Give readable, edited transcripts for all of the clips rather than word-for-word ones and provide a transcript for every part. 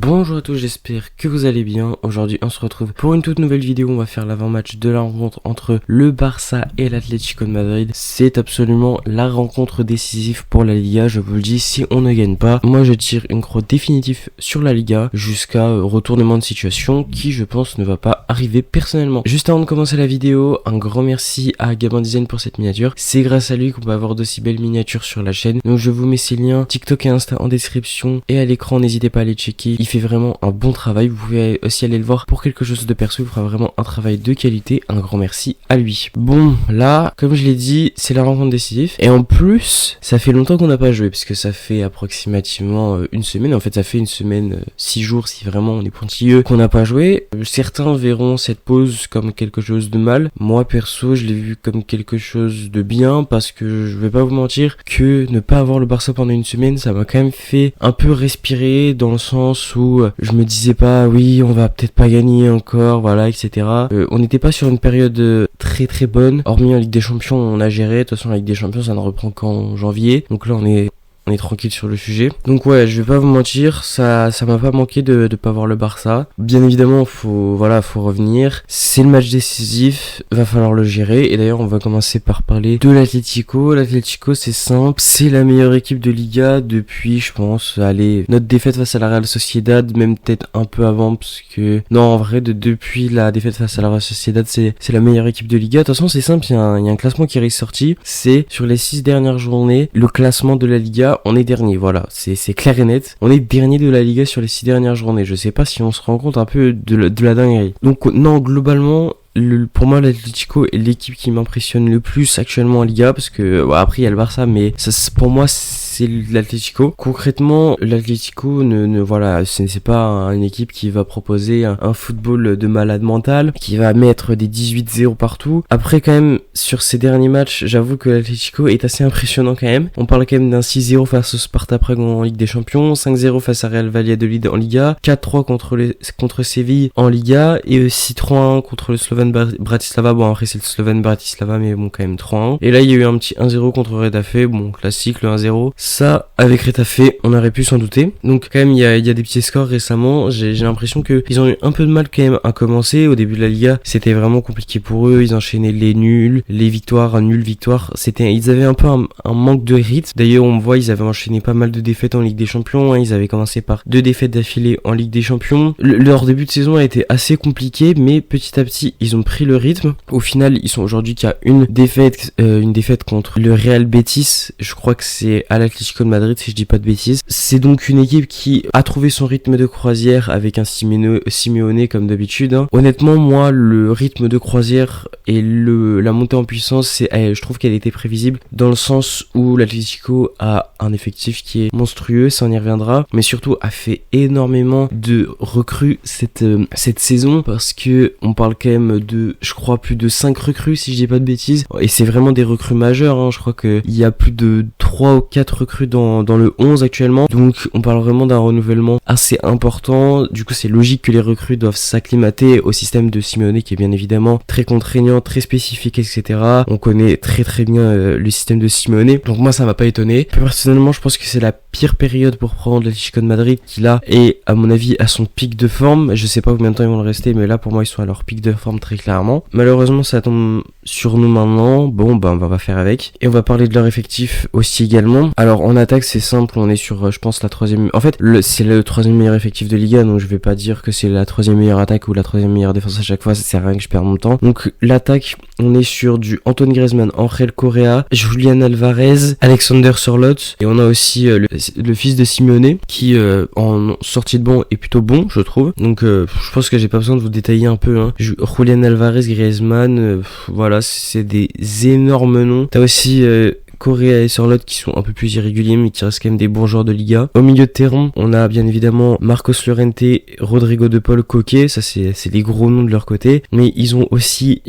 Bonjour à tous, j'espère que vous allez bien. Aujourd'hui on se retrouve pour une toute nouvelle vidéo. On va faire l'avant-match de la rencontre entre le Barça et l'Atlético de Madrid. C'est absolument la rencontre décisive pour la Liga, je vous le dis. Si on ne gagne pas, moi je tire une croix définitive sur la Liga jusqu'à retournement de situation qui je pense ne va pas arriver personnellement. Juste avant de commencer la vidéo, un grand merci à Gabin Design pour cette miniature. C'est grâce à lui qu'on peut avoir d'aussi belles miniatures sur la chaîne. Donc je vous mets ses liens TikTok et Insta en description et à l'écran, n'hésitez pas à les checker. Il fait vraiment un bon travail, vous pouvez aussi aller le voir pour quelque chose de perso, il fera vraiment un travail de qualité, un grand merci à lui. Bon, là, comme je l'ai dit, c'est la rencontre décisive, et en plus, ça fait longtemps qu'on n'a pas joué, puisque ça fait approximativement une semaine, en fait ça fait une semaine, 6 jours si vraiment on est pointilleux, qu'on n'a pas joué. Certains verront cette pause comme quelque chose de mal, moi perso je l'ai vu comme quelque chose de bien, parce que je vais pas vous mentir que ne pas avoir le Barça pendant une semaine, ça m'a quand même fait un peu respirer, dans le sens où je me disais pas oui on va peut-être pas gagner encore, voilà, etc. On n'était pas sur une période très très bonne, hormis en Ligue des Champions on a géré. De toute façon la Ligue des Champions ça ne reprend qu'en janvier, donc là on est tranquille sur le sujet. Donc ouais, je vais pas vous mentir, ça m'a pas manqué de pas voir le Barça. Bien évidemment, faut revenir. C'est le match décisif, va falloir le gérer. Et d'ailleurs, on va commencer par parler de l'Atlético. L'Atlético, c'est simple, c'est la meilleure équipe de Liga depuis, je pense, notre défaite face à la Real Sociedad, même peut-être un peu avant, parce que non, en vrai, depuis la défaite face à la Real Sociedad, c'est la meilleure équipe de Liga. De toute façon, c'est simple, il y a un classement qui est ressorti. C'est sur les 6 dernières journées, le classement de la Liga. On est dernier, voilà, c'est clair et net. On est dernier de la Liga sur les 6 dernières journées. Je sais pas si on se rend compte un peu de la dinguerie. Donc non, globalement, pour moi l'Atlético est l'équipe qui m'impressionne le plus actuellement en Liga, parce que après il y a le Barça, mais ça, pour moi c'est l'Atlético. Concrètement, l'Atlético c'est pas une équipe qui va proposer un football de malade mental, qui va mettre des 18-0 partout. Après quand même, sur ces derniers matchs, j'avoue que l'Atlético est assez impressionnant quand même. On parle quand même d'un 6-0 face au Sparta Prague en Ligue des Champions, 5-0 face à Real Valladolid en Liga, 4-3 contre Séville en Liga, et 6-3-1 contre le Slovan Bratislava. Bon, après c'est le Slovan Bratislava, mais bon, quand même 3-1. Et là il y a eu un petit 1-0 contre Retafe, bon, classique, le 1-0. Ça, avec Retafe, on aurait pu s'en douter. Donc quand même, il y a des petits scores récemment. J'ai l'impression que ils ont eu un peu de mal quand même à commencer. Au début de la Liga, c'était vraiment compliqué pour eux. Ils enchaînaient les nuls, les victoires, nuls, victoires. Ils avaient un peu un manque de rythme. D'ailleurs, on voit, ils avaient enchaîné pas mal de défaites en Ligue des Champions. Ils avaient commencé par 2 défaites d'affilée en Ligue des Champions. Leur début de saison a été assez compliqué, mais petit à petit, ils ont pris le rythme. Au final, ils sont aujourd'hui qu'à une défaite contre le Real Betis. Je crois que c'est à l'Atlético de Madrid, si je dis pas de bêtises. C'est donc une équipe qui a trouvé son rythme de croisière avec un Simeone comme d'habitude. Honnêtement, moi, le rythme de croisière et la montée en puissance, je trouve qu'elle était prévisible, dans le sens où l'Atlético a un effectif qui est monstrueux, ça on y reviendra, mais surtout a fait énormément de recrues cette saison, parce que on parle quand même de, je crois, plus de 5 recrues, si je dis pas de bêtises, et c'est vraiment des recrues majeures, hein. Je crois qu'il y a plus de 3 ou 4 recrues dans le 11 actuellement, donc on parle vraiment d'un renouvellement assez important. Du coup c'est logique que les recrues doivent s'acclimater au système de Simeone, qui est bien évidemment très contraignant, très spécifique, etc. On connaît très très bien le système de Simeone, donc moi ça m'a pas étonné. Personnellement, je pense que c'est la pire période pour prendre l'Atlético de Madrid, qui là est à mon avis à son pic de forme. Je sais pas combien de temps ils vont le rester, mais là pour moi ils sont à leur pic de forme très clairement. Malheureusement ça tombe sur nous maintenant. Bon on va faire avec, et on va parler de leur effectif aussi également. Alors en attaque c'est simple, on est sur je pense la 3e, en fait c'est le 3e meilleur effectif de Liga, donc je vais pas dire que c'est la 3e meilleure attaque ou la 3e meilleure défense à chaque fois, ça sert à rien que je perde mon temps. Donc l'attaque, on est sur du Antoine Griezmann, Ángel Correa, Julián Álvarez, Alexander Sørloth, et on a aussi le fils de Simeone qui en sortie de banc est plutôt bon, je trouve. Donc je pense que j'ai pas besoin de vous détailler un peu, hein. Julián Álvarez, Griezmann, voilà, c'est des énormes noms. T'as aussi Correa et Sørloth qui sont un peu plus irréguliers, mais qui restent quand même des bons joueurs de Liga. Au milieu de terrain, on a bien évidemment Marcos Llorente, Rodrigo de Paul, Koke, ça c'est des gros noms de leur côté, mais ils ont aussi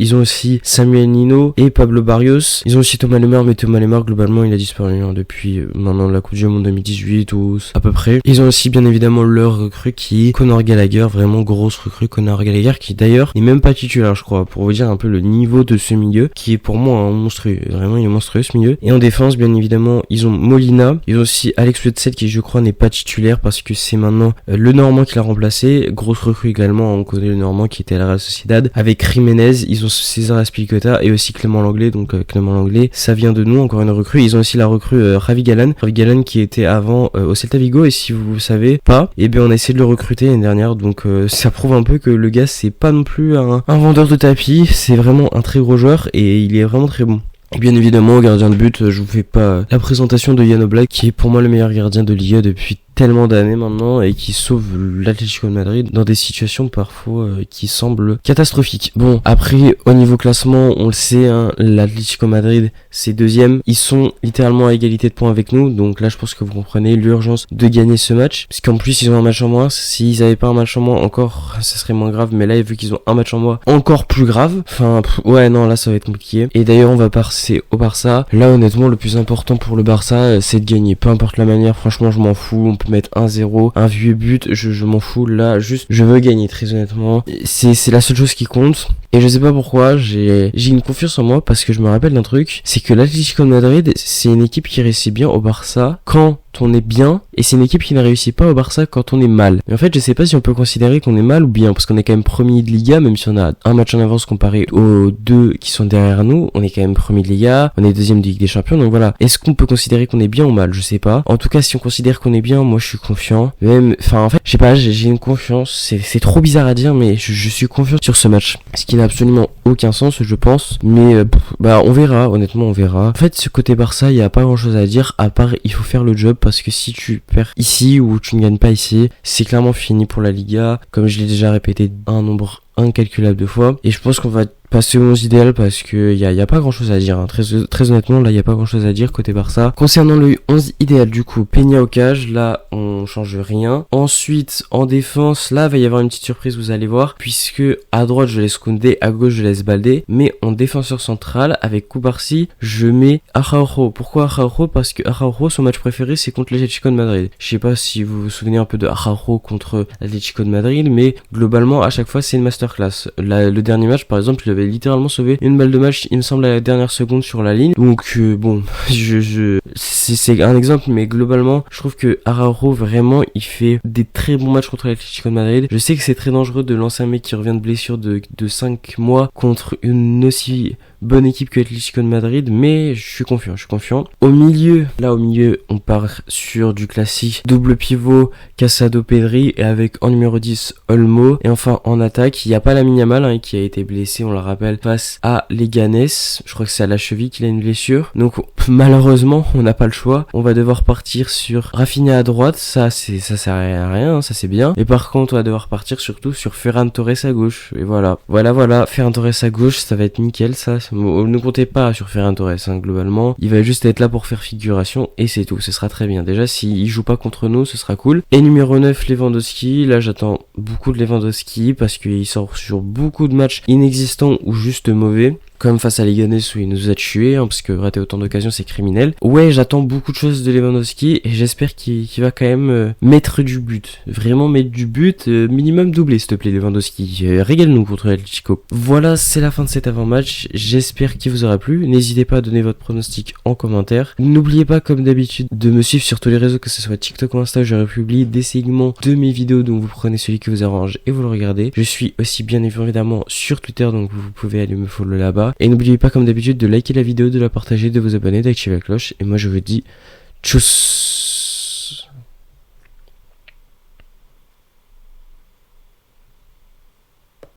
Samuel Nino et Pablo Barrios. Ils ont aussi Thomas Lemar, mais Thomas Lemar globalement il a disparu depuis maintenant la Coupe du Monde 2018 ou à peu près. Ils ont aussi bien évidemment leur recrue qui est Conor Gallagher, vraiment grosse recrue, Conor Gallagher, qui d'ailleurs n'est même pas titulaire je crois, pour vous dire un peu le niveau de ce milieu, qui est pour moi un monstrueux, vraiment il est monstrueux ce milieu. Et en défense, bien évidemment, ils ont Molina. Ils ont aussi Alex Witsel qui, je crois, n'est pas titulaire parce que c'est maintenant le Normand qui l'a remplacé. Grosse recrue également, on connaît le Normand qui était à la Real Sociedad. Avec Jiménez, ils ont César Azpilicueta et aussi Clément Langlais. Donc Clément Langlais, ça vient de nous, encore une recrue. Ils ont aussi la recrue Ravi Galan. Ravi Galan qui était avant au Celta Vigo, et si vous savez pas, eh bien on a essayé de le recruter l'année dernière. Donc ça prouve un peu que le gars c'est pas non plus un vendeur de tapis, c'est vraiment un très gros joueur et il est vraiment très bon. Et bien évidemment, au gardien de but, je vous fais pas la présentation de Jan Oblak, qui est pour moi le meilleur gardien de Liga depuis tellement d'années maintenant et qui sauve l'Atlético de Madrid dans des situations parfois qui semblent catastrophiques. Bon, après au niveau classement, on le sait, hein, l'Atlético de Madrid c'est deuxième, ils sont littéralement à égalité de points avec nous, donc là je pense que vous comprenez l'urgence de gagner ce match, parce qu'en plus ils ont un match en moins. S'ils avaient pas un match en moins encore, ça serait moins grave, mais là vu qu'ils ont un match en moins, encore plus grave. Enfin ouais, non, là ça va être compliqué. Et d'ailleurs on va passer au Barça. Là honnêtement le plus important pour le Barça c'est de gagner, peu importe la manière. Franchement je m'en fous, on peut mettre 1-0, un vieux but, je m'en fous. Là juste je veux gagner, très honnêtement, c'est la seule chose qui compte. Et je sais pas pourquoi, j'ai une confiance en moi, parce que je me rappelle d'un truc, c'est que l'Atlético de Madrid c'est une équipe qui réussit bien au Barça quand on est bien, et c'est une équipe qui ne réussit pas au Barça quand on est mal. Mais en fait je sais pas si on peut considérer qu'on est mal ou bien, parce qu'on est quand même premier de Liga, même si on a un match en avance comparé aux deux qui sont derrière nous. On est quand même premier de Liga, on est deuxième de Ligue des Champions, donc voilà. Est-ce qu'on peut considérer qu'on est bien ou mal? Je sais pas. En tout cas si on considère qu'on est bien, moi je suis confiant. Même, enfin en fait je sais pas, j'ai une confiance, c'est trop bizarre à dire, mais je suis confiant sur ce match, ce qui n'a absolument aucun sens je pense, mais bah on verra, honnêtement on verra. En fait ce côté Barça il y a pas grand chose à dire, à part il faut faire le job, parce que si tu perds ici ou tu ne gagnes pas ici, c'est clairement fini pour la Liga, comme je l'ai déjà répété un nombre incalculable de fois. Et je pense qu'on va passer aux 11 idéal, parce que y a pas grand chose à dire, hein. Très honnêtement là y a pas grand chose à dire côté Barça. Concernant le 11 idéal, du coup Peña au cage, là on change rien. Ensuite en défense, là va y avoir une petite surprise, vous allez voir, puisque à droite je laisse Koundé, à gauche je laisse Baldé, mais en défenseur central avec Cubarsí je mets Araujo. Pourquoi Araujo? Parce que Araujo son match préféré c'est contre l'Atlético de Madrid. Je sais pas si vous vous souvenez un peu de Araujo contre l'Atlético de Madrid, mais globalement à chaque fois c'est une masterclass. Le dernier match par exemple il avait littéralement sauvé une balle de match, il me semble, à la dernière seconde sur la ligne. Donc bon, c'est un exemple, mais globalement je trouve que Araujo vraiment il fait des très bons matchs contre l'Atlético de Madrid. Je sais que c'est très dangereux de lancer un mec qui revient de blessure de 5 mois contre une aussi bonne équipe que l'Atlético de Madrid, mais je suis confiant. Au milieu, on part sur du classique double pivot Casado Pedri, et avec en numéro 10 Olmo, et enfin en attaque il n'y a pas Lamine Yamal, hein, qui a été blessé, on le rappelle, face à Leganés. Je crois que c'est à la cheville qu'il a une blessure, donc malheureusement on n'a pas le choix, on va devoir partir sur Rafinha à droite. Ça sert à rien, ça c'est bien, et par contre on va devoir partir surtout sur Ferran Torres à gauche. Et voilà, Ferran Torres à gauche, ça va être nickel. Ça ne comptez pas sur Ferran Torres, hein, globalement il va juste être là pour faire figuration et c'est tout, ce sera très bien. Déjà s'il joue pas contre nous ce sera cool. Et numéro 9 Lewandowski, là j'attends beaucoup de Lewandowski parce qu'il sort sur beaucoup de matchs inexistants ou juste mauvais, comme face à Leganés où il nous a tués, hein, parce que rater autant d'occasions c'est criminel. Ouais, j'attends beaucoup de choses de Lewandowski et j'espère qu'il va quand même mettre du but, vraiment mettre du but, minimum doublé s'il te plaît Lewandowski, régale-nous contre l'Atlético. Voilà, c'est la fin de cet avant-match, j'espère qu'il vous aura plu. N'hésitez pas à donner votre pronostic en commentaire. N'oubliez pas comme d'habitude de me suivre sur tous les réseaux, que ce soit TikTok ou Insta, je republie des segments de mes vidéos, donc vous prenez celui qui vous arrange et vous le regardez. Je suis aussi bien évidemment sur Twitter, donc vous pouvez aller me follow là-bas. Et n'oubliez pas comme d'habitude de liker la vidéo, de la partager, de vous abonner, d'activer la cloche. Et moi je vous dis tchuss.